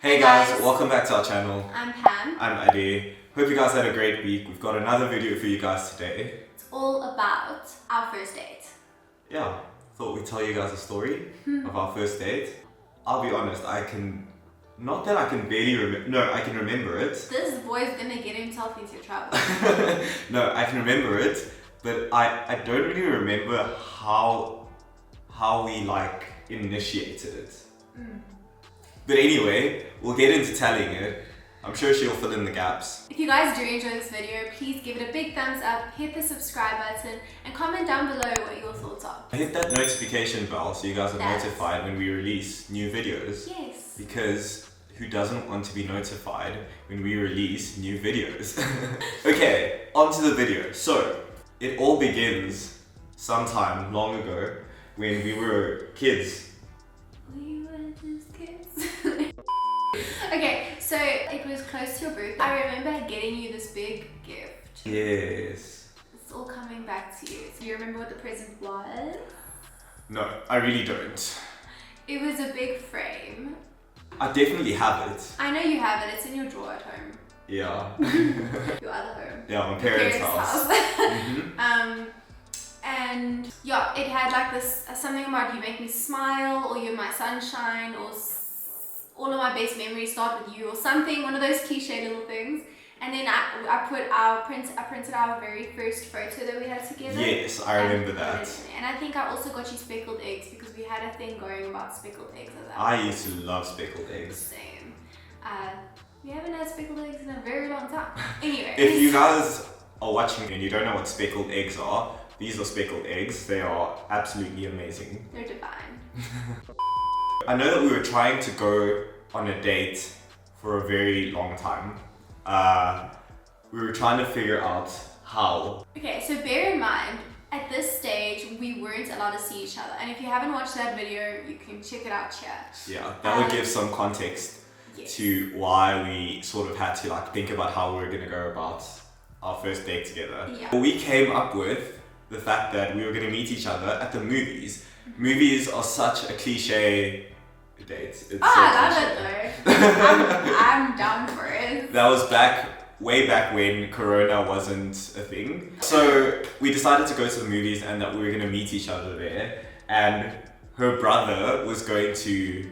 Hey guys, welcome back to our channel. I'm Pam. I'm Adi. Hope you guys had a great week. We've got another video for you guys today. It's all about our first date. Yeah, thought we'd tell you guys a story of our first date. I'll be honest, I can barely remember. No, I can remember it. This boy's gonna get himself into trouble. No, I can remember it, but I don't really remember how we initiated it. But anyway, we'll get into telling it. I'm sure she'll fill in the gaps. If you guys do enjoy this video, please give it a big thumbs up, hit the subscribe button, and comment down below what your thoughts are. Hit that notification bell so you guys are notified when we release new videos. Yes. Because who doesn't want to be notified when we release new videos? Okay, on to the video. So, it all begins sometime long ago when we were kids. We were just kids. Okay, so it was close to your birthday. I remember getting you this big gift. Yes. It's all coming back to you. So do you remember what the present was? No, I really don't. It was a big frame. I definitely have it. I know you have it. It's in your drawer at home. Yeah. Your other home. Yeah, my parents' house. And yeah, it had like this something about you make me smile, or you're my sunshine, or all of my best memories start with you, or something. One of those cliche little things. And then I printed our very first photo that we had together. Yes, I remember that. And I think I also got you speckled eggs because we had a thing going about speckled eggs at that I used to love speckled eggs. Same. We haven't had speckled eggs in a very long time. Anyway. If you guys are watching and you don't know what speckled eggs are, these are speckled eggs. They are absolutely amazing. They're divine. I know that we were trying to go on a date for a very long time. We were trying to figure out how. Okay, so bear in mind, at this stage, we weren't allowed to see each other. And if you haven't watched that video, you can check it out here. Yeah, that would give some context to why we sort of had to think about how we were going to go about our first date together. Yeah. We came up with the fact that we were going to meet each other at the movies. Movies are such a cliche date. It's I love it though. I'm down for it. That was way back when Corona wasn't a thing. So we decided to go to the movies and that we were going to meet each other there. And her brother was going to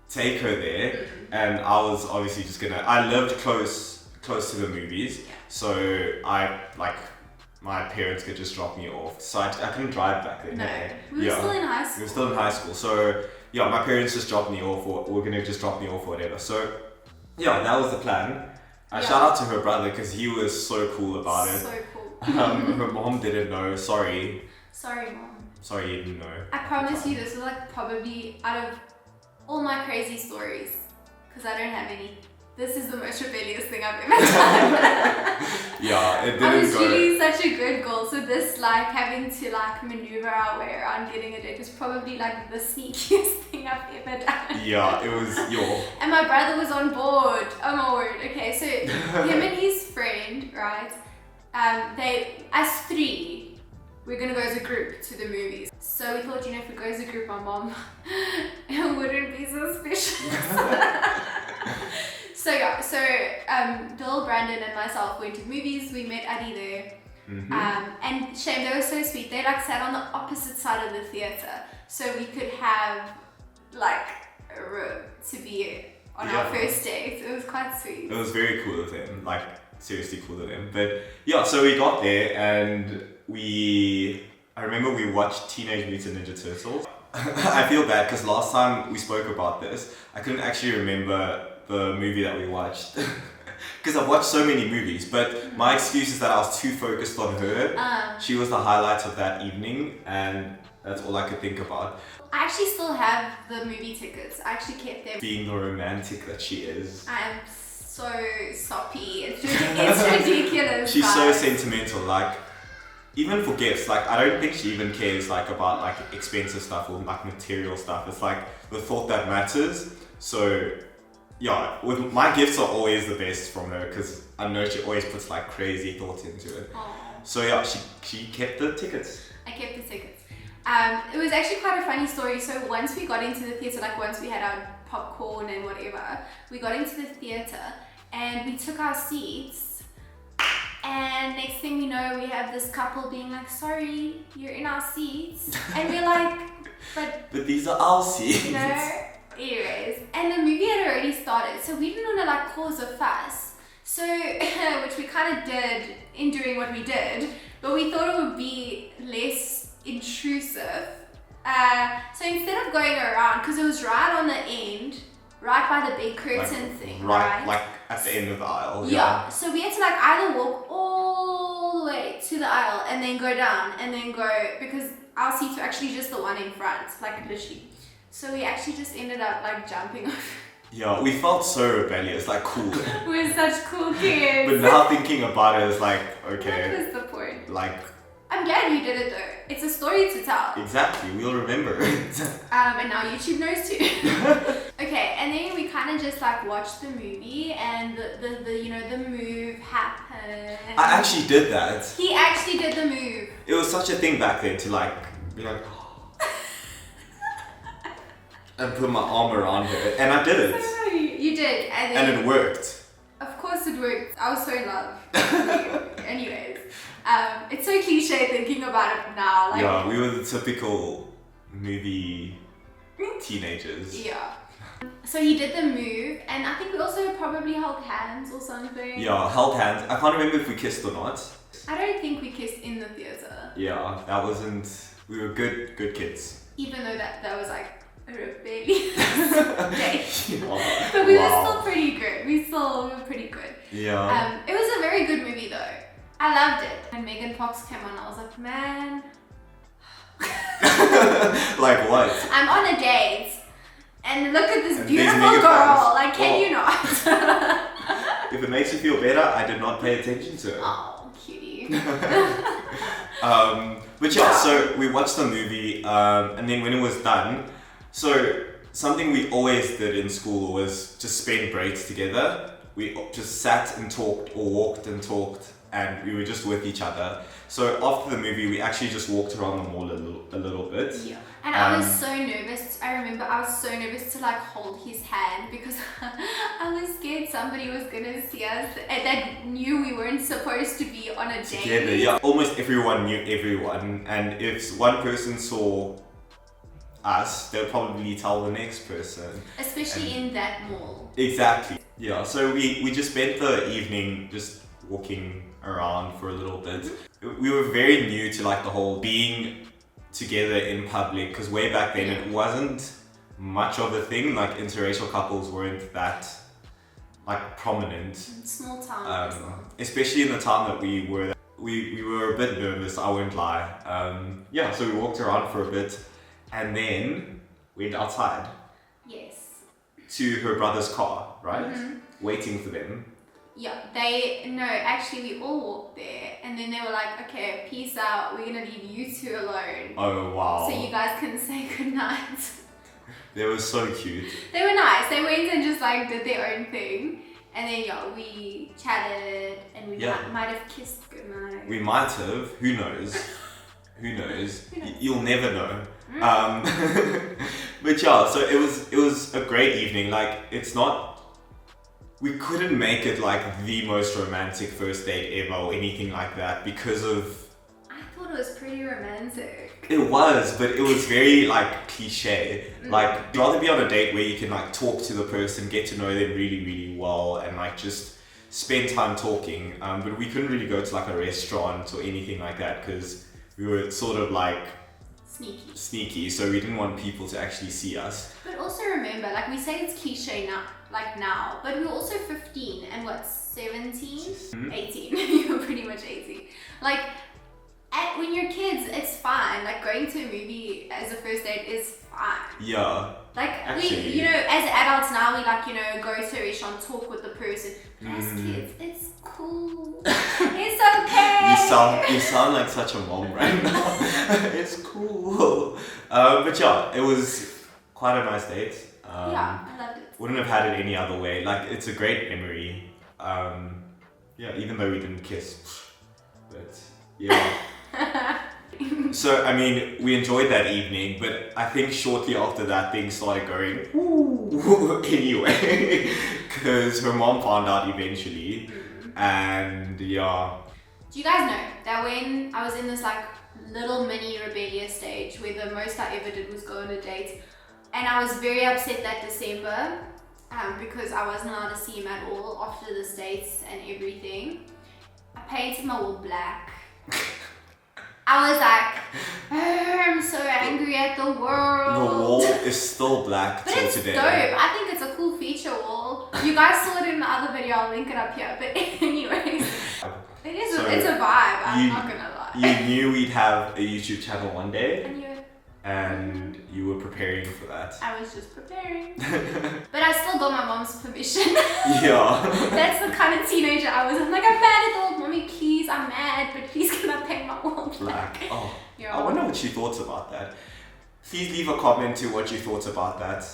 take her there. And I was obviously just I lived close to the movies. So my parents could just drop me off. So I couldn't drive back then. No, we were still in high school. We were still in high school. So yeah, my parents just dropped me off, or were gonna just drop me off or whatever. So yeah, that was the plan. Shout out to her brother because he was so cool about it. So cool. Her mom didn't know. Sorry. Sorry, mom. Sorry, you didn't know. I promise you, this was probably out of all my crazy stories, because I don't have any. This is the most rebellious thing I've ever done. Yeah, it didn't go. I was really such a good girl, so this having to maneuver our way around getting a date was probably the sneakiest thing I've ever done. Yeah, it was your. And my brother was on board. Oh my word. Okay, so him and his friend, right? Us three, we're gonna go as a group to the movies. So we thought, if we go as a group, my mom it wouldn't be suspicious. So Dill, Brandon, and myself went to the movies. We met Adi there. And shame, they were so sweet. They sat on the opposite side of the theater, so we could have a room to be on our first date. It was quite sweet. It was very cool of them, seriously cool of them. But yeah, so we got there and I remember we watched Teenage Mutant Ninja Turtles. I feel bad because last time we spoke about this, I couldn't actually remember the movie that we watched. Because I've watched so many movies, but my excuse is that I was too focused on her. She was the highlight of that evening, and that's all I could think about. I actually still have the movie tickets. I actually kept them. Being the romantic that she is. I am so soppy. It's ridiculous. She's so sentimental. Even for gifts, I don't think she even cares about expensive stuff or material stuff. It's the thought that matters. So yeah, my gifts are always the best from her because I know she always puts crazy thought into it. Aww. So yeah, she kept the tickets. I kept the tickets. It was actually quite a funny story. So once we got into the theatre, once we had our popcorn and whatever. We got into the theater and we took our seats, and next thing we know, we have this couple being like, sorry, you're in our seats. And we're like, but these are our seats. you know, anyways. And the movie had already started, so we didn't want to like cause a fuss. So, which we kind of did in doing what we did, but we thought it would be less intrusive. So instead of going around, because it was right on the end, right by the big curtain thing, right? Like at the end of the aisle. Yeah. So we had to like either walk all the way to the aisle and then go down and then go, because our seats were actually just the one in front, like literally. So we actually just ended up like jumping off. Yeah, we felt so rebellious, like cool. We're such cool kids. But now thinking about it, it's like, okay. What was the point? Like, I'm glad we did it though. It's a story to tell. exactly, we'll remember it. And now YouTube knows too. Okay, and then we kind of just like watched the movie, and the you know, the move happened. I actually did that. He actually did the move. It was such a thing back then to like be like and put my arm around her, and I did it. You did, and then, And it worked. of course it worked. I was so in love. Anyways, it's so cliche thinking about it now. Like, Yeah, we were the typical movie teenagers. yeah. So he did the move, and I think we also probably held hands or something. Yeah, held hands. I can't remember if we kissed or not. I don't think we kissed in the theater, Yeah, that wasn't. We were good kids. even though that was like a rebellious day. Yeah. But we were Wow. still pretty good. We were pretty good. Yeah. It was a very good movie though. I loved it. When Megan Fox came on, I was like, man, Like what? I'm on a date, and look at this And beautiful there's Megan girl. Fox. Like, can you not? If it makes you feel better, I did not pay attention to it. Oh, cutie. But yeah, so we watched the movie, and then when it was done, so something we always did in school was just spend breaks together. We just sat and talked, or walked and talked, and we were just with each other. So after the movie, we actually just walked around the mall a little bit. Yeah. And I was so nervous. I remember I was so nervous to like hold his hand, because I was scared somebody was gonna see us and that knew we weren't supposed to be on a date. Together, yeah. Almost everyone knew everyone, and if one person saw us, they'll probably tell the next person. Especially in that mall. Exactly. Yeah, so we just spent the evening just walking around for a little bit. We were very new to like the whole being together in public, because way back then it wasn't much of a thing. Like interracial couples weren't that like prominent. Small town. Especially in the town that we were. We were a bit nervous, I won't lie. Yeah, so we walked around for a bit and then went outside Yes. to her brother's car, right? Mm-hmm. Waiting for them. Yeah, actually we all walked there, and then they were like, okay, peace out, we're gonna leave you two alone. Oh wow. So you guys can say goodnight. They were so cute. They were nice. They went and just like did their own thing. And then yeah, we chatted and we might have kissed goodnight. We might have, who knows? Who knows? Who knows? You'll never know. But yeah, so it was a great evening. Like we couldn't make it like the most romantic first date ever or anything like that because of. I thought it was pretty romantic. It was, but it was very like cliche. Like you'd rather be on a date where you can like talk to the person, get to know them really, really well, and like just spend time talking. But we couldn't really go to like a restaurant or anything like that because we were sort of like sneaky, so we didn't want people to actually see us. But also remember, like we say it's cliche now, but we were also 15 and 17? 18. You were pretty much 18. Like, when you're kids, it's fine. Like going to a movie as a first date is fine. Yeah. Like actually, we, as adults now, we like, go to a restaurant, talk with the person. But as kids, it's cool. It's okay. You sound like such a mom right now. It's cool. But yeah, it was quite a nice date. Yeah, I loved it. Wouldn't have had it any other way. Like it's a great memory. Yeah, even though we didn't kiss. But yeah. So I mean, we enjoyed that evening, but I think shortly after that things started going. Ooh. anyway, because her mom found out eventually, and yeah. Do you guys know that when I was in this like little mini rebellious stage where the most I ever did was go on a date, and I was very upset that December because I wasn't allowed to see him at all after the dates and everything. I painted my wall black. I was like, I'm so angry at the world. The wall is still black but till it's today. dope. I think it's a cool feature wall. You guys saw it in the other video. I'll link it up here. But anyways, it is. So it's a vibe. I'm not gonna lie. You knew we'd have a YouTube channel one day, I knew it. and you were preparing for that. I was just preparing. But I still got my mom's permission. Yeah. That's the kind of teenager I was. I'm like, I'm mad at the old mommy, please. I'm mad, but please can I paint my wall black? Oh, Yeah. I wonder what she thought about that. Please leave a comment to what you thought about that.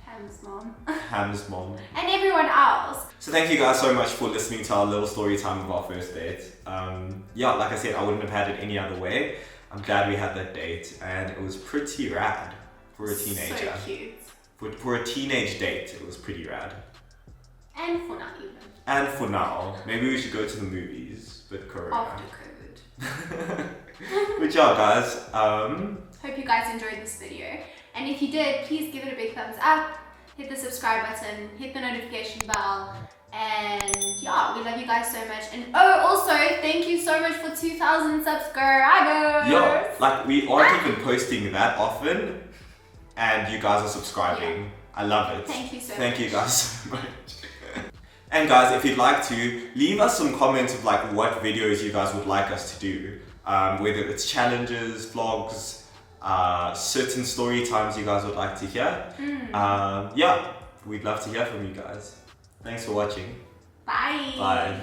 Ham's mom. Ham's mom. And everyone else. So thank you guys so much for listening to our little story time of our first date. Yeah, like I said, I wouldn't have had it any other way. I'm glad we had that date, and it was pretty rad for a teenager. So cute. For a teenage date, it was pretty rad. And for now even. And for now, maybe we should go to the movies, but Corona. After COVID. But yeah, guys. Hope you guys enjoyed this video. And if you did, please give it a big thumbs up. Hit the subscribe button. Hit the notification bell. And yeah, we love you guys so much. And oh, also, thank you so much for 2,000 subscribers. Yeah, like we aren't even posting that often, and you guys are subscribing. Yeah. I love it. Thank you so Thank much. you guys so much. And guys, if you'd like to, leave us some comments of like what videos you guys would like us to do. Whether it's challenges, vlogs, certain story times you guys would like to hear. Yeah, we'd love to hear from you guys. Thanks for watching. Bye. Bye.